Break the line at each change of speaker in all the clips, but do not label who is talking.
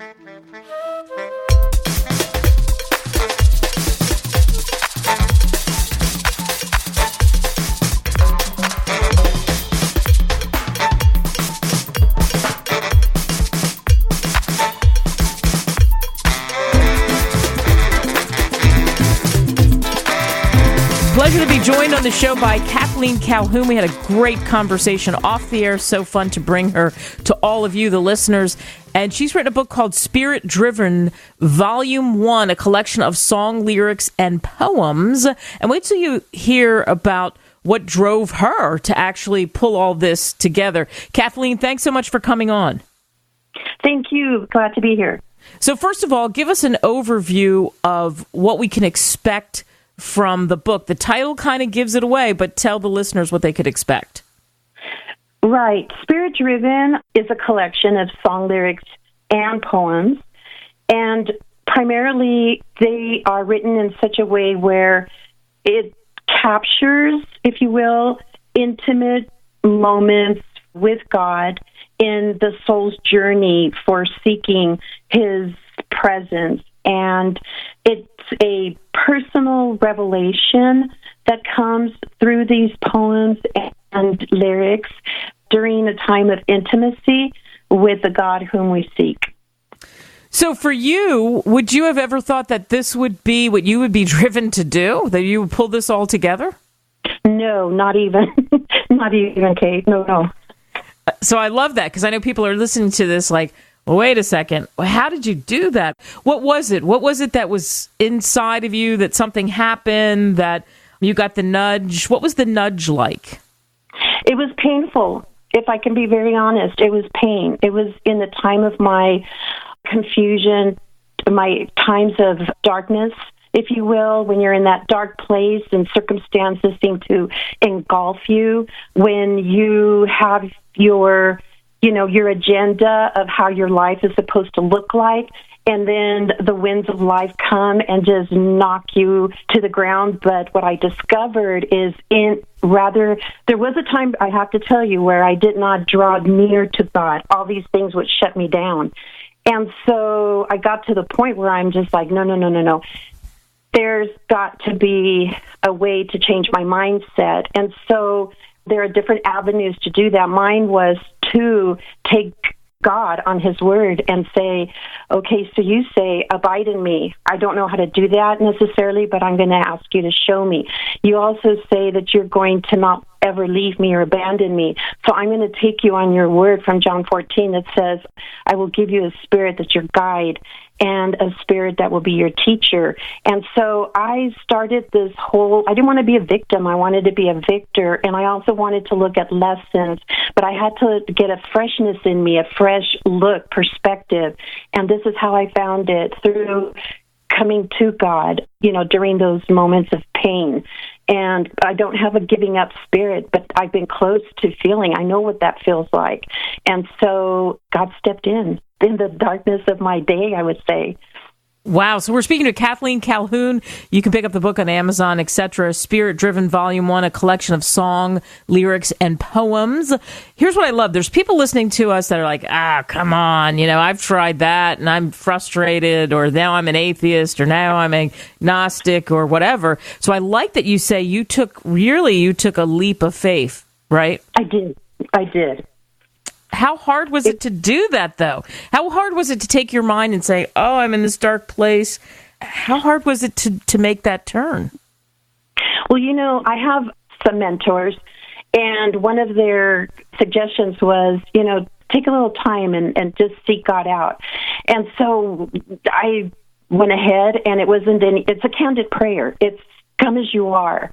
Pleasure to be joined on the show by Kathleen Calhoun. We had a great conversation off the air. So fun to bring her to all of you, the listeners. And she's written a book called SpiritDriven, Volume 1, a collection of song lyrics and poems. And wait till you hear about what drove her to actually pull all this together. Kathleen, thanks so much for coming on.
Thank you. Glad to be here.
So first of all, give us an overview of what we can expect from the book. The title kind of gives it away, but tell the listeners what they could expect.
Right. SpiritDriven is a collection of song lyrics and poems, and primarily they are written in such a way where it captures, if you will, intimate moments with God in the soul's journey for seeking His presence. And it's a personal revelation that comes through these poems and lyrics during a time of intimacy with the God whom we seek.
So for you, would you have ever thought that this would be what you would be driven to do, that you would pull this all together?
No, not even. Not even, Kate. No.
So I love that, because I know people are listening to this like, wait a second, how did you do that? What was it? What was it that was inside of you, that something happened, that you got the nudge? What was the nudge like?
It was painful, if I can be very honest. It was pain. It was in the time of my confusion, my times of darkness, if you will, when you're in that dark place and circumstances seem to engulf you, when you have your agenda of how your life is supposed to look like, and then the winds of life come and just knock you to the ground. But what I discovered is there was a time, I have to tell you, where I did not draw near to God. All these things would shut me down. And so I got to the point where I'm just like, no. There's got to be a way to change my mindset. And so there are different avenues to do that. Mine was to take God on His word and say, okay, so you say, abide in me. I don't know how to do that necessarily, but I'm going to ask you to show me. You also say that you're going to not ever leave me or abandon me. So I'm going to take you on your word from John 14 that says, I will give you a spirit that's your guide and a spirit that will be your teacher. And so I started this I didn't want to be a victim. I wanted to be a victor. And I also wanted to look at lessons, but I had to get a freshness in me, a fresh look, perspective. And this is how I found it, through coming to God, during those moments of pain. And I don't have a giving up spirit, but I've been close to feeling. I know what that feels like. And so God stepped in the darkness of my day, I would say.
Wow. So we're speaking to Kathleen Calhoun. You can pick up the book on Amazon, etc. SpiritDriven, Volume 1, a collection of song, lyrics, and poems. Here's what I love. There's people listening to us that are like, come on, I've tried that and I'm frustrated, or now I'm an atheist, or now I'm agnostic, or whatever. So I like that you say you took a leap of faith, right?
I did.
How hard was it to do that, though? How hard was it to take your mind and say, oh, I'm in this dark place? How hard was it to make that turn?
Well, I have some mentors, and one of their suggestions was, take a little time and just seek God out. And so I went ahead, and it's a candid prayer. It's come as you are.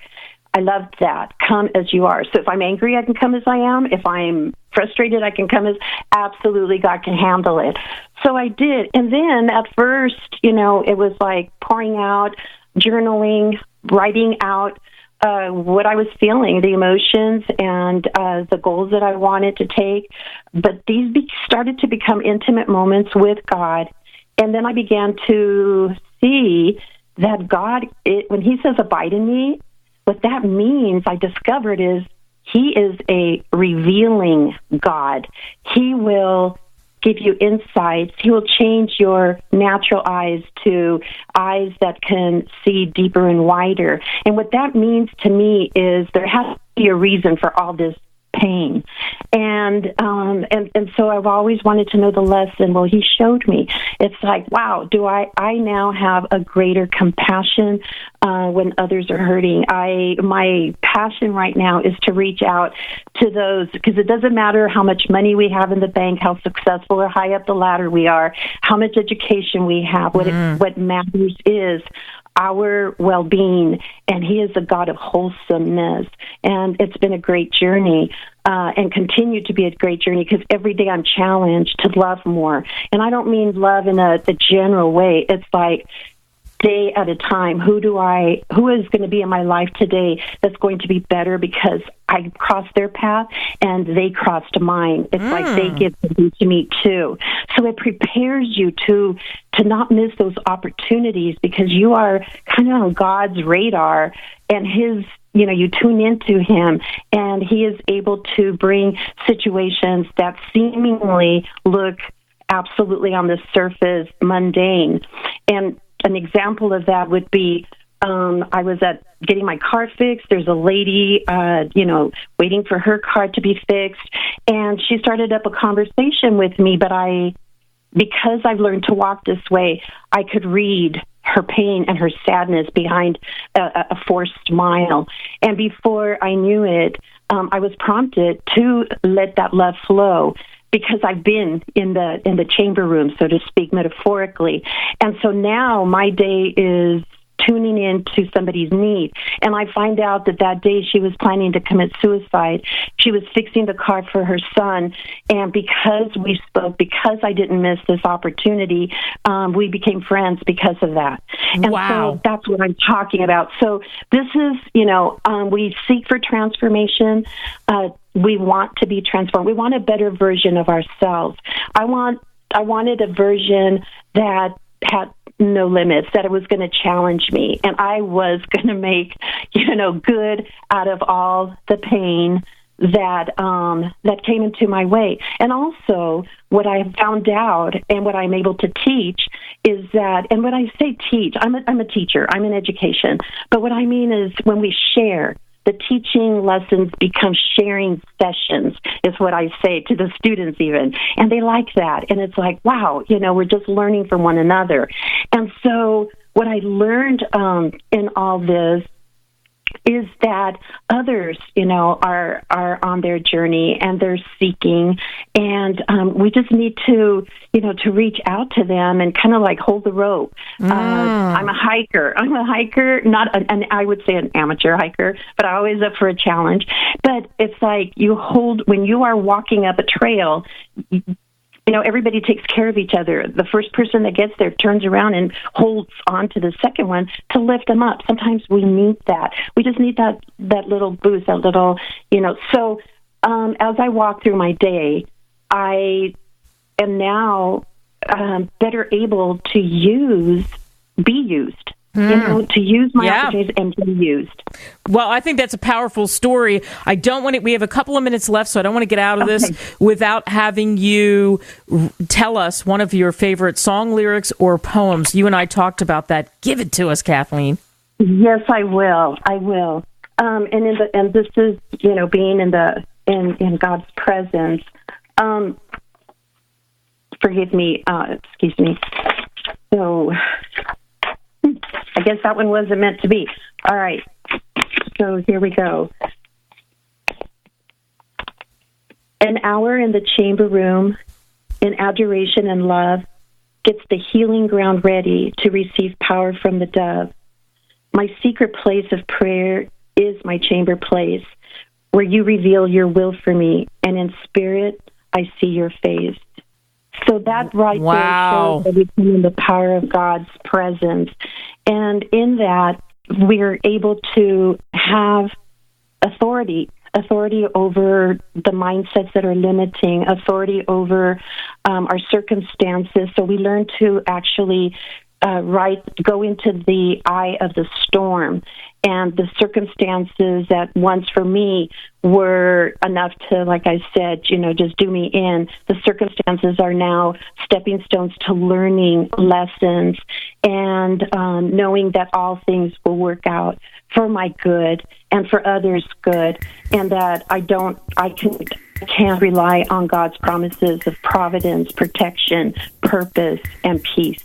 I loved that. Come as you are. So if I'm angry, I can come as I am. If I'm frustrated, I can come as absolutely God can handle it. So I did. And then at first, it was like pouring out, journaling, writing out what I was feeling, the emotions and the goals that I wanted to take. But these started to become intimate moments with God. And then I began to see that God, when He says abide in me, what that means, I discovered, is He is a revealing God. He will give you insights. He will change your natural eyes to eyes that can see deeper and wider. And what that means to me is there has to be a reason for all this pain. And so I've always wanted to know the lesson. Well, he showed me. It's like, wow, I now have a greater compassion when others are hurting. My passion right now is to reach out to those, because it doesn't matter how much money we have in the bank, how successful or high up the ladder we are, how much education we have. What matters is our well-being, and he is a God of wholesomeness. And it's been a great journey, and continue to be a great journey, because every day I'm challenged to love more. And I don't mean love in a general way. It's like day at a time. Who is going to be in my life today that's going to be better because I crossed their path and they crossed mine. It's like they give something to me too. So it prepares you to not miss those opportunities, because you are kind of on God's radar, and you tune into him, and he is able to bring situations that seemingly look absolutely on the surface mundane. And an example of that would be, I was getting my car fixed. There's a lady, waiting for her car to be fixed, and she started up a conversation with me, but because I've learned to walk this way, I could read her pain and her sadness behind a forced smile. And before I knew it, I was prompted to let that love flow, because I've been in the chamber room, so to speak, metaphorically. And so now my day is tuning into somebody's need. And I find out that day she was planning to commit suicide. She was fixing the car for her son. And because we spoke, because I didn't miss this opportunity, we became friends because of that. And so that's what I'm talking about. So this is, we seek for transformation. We want to be transformed. We want a better version of ourselves. I wanted a version that had no limits, that it was going to challenge me, and I was going to make, good out of all the pain that came into my way. And also, what I have found out and what I'm able to teach is that, and when I say teach, I'm a teacher, I'm in education, but what I mean is when we share, the teaching lessons become sharing sessions, is what I say to the students even. And they like that. And it's like, wow, we're just learning from one another. And so what I learned in all this is that others, are on their journey and they're seeking, and we just need to reach out to them and kind of like hold the rope. I'm a hiker, not I would say an amateur hiker, but I'm always up for a challenge. But it's like when you are walking up a trail, everybody takes care of each other. The first person that gets there turns around and holds on to the second one to lift them up. Sometimes we need that. We just need that little boost, that little, So as I walk through my day, I am now better able to be used. To use my opportunities and be used.
Well, I think that's a powerful story. We have a couple of minutes left, so I don't want to get out of this without having you tell us one of your favorite song lyrics or poems. You and I talked about that. Give it to us, Kathleen.
Yes, I will. And this is, being in God's presence. Forgive me, excuse me. So I guess that one wasn't meant to be. All right. So here we go. An hour in the chamber room, in adoration and love, gets the healing ground ready to receive power from the dove. My secret place of prayer is my chamber place, where you reveal your will for me, and in spirit I see your face. So that right there shows that we come in the power of God's presence. And in that, we're able to have authority over the mindsets that are limiting, authority over our circumstances. So we learn to actually go into the eye of the storm, and the circumstances that once for me were enough to, like I said, just do me in. The circumstances are now stepping stones to learning lessons and knowing that all things will work out for my good and for others' good, and that I can rely on God's promises of providence, protection, purpose, and peace.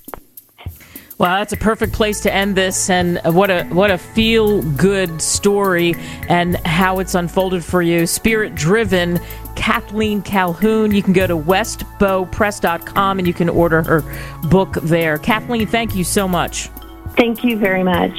Well, that's a perfect place to end this, and what a feel-good story and how it's unfolded for you. SpiritDriven, Kathleen Calhoun. You can go to westbowpress.com and you can order her book there. Kathleen, thank you so much.
Thank you very much.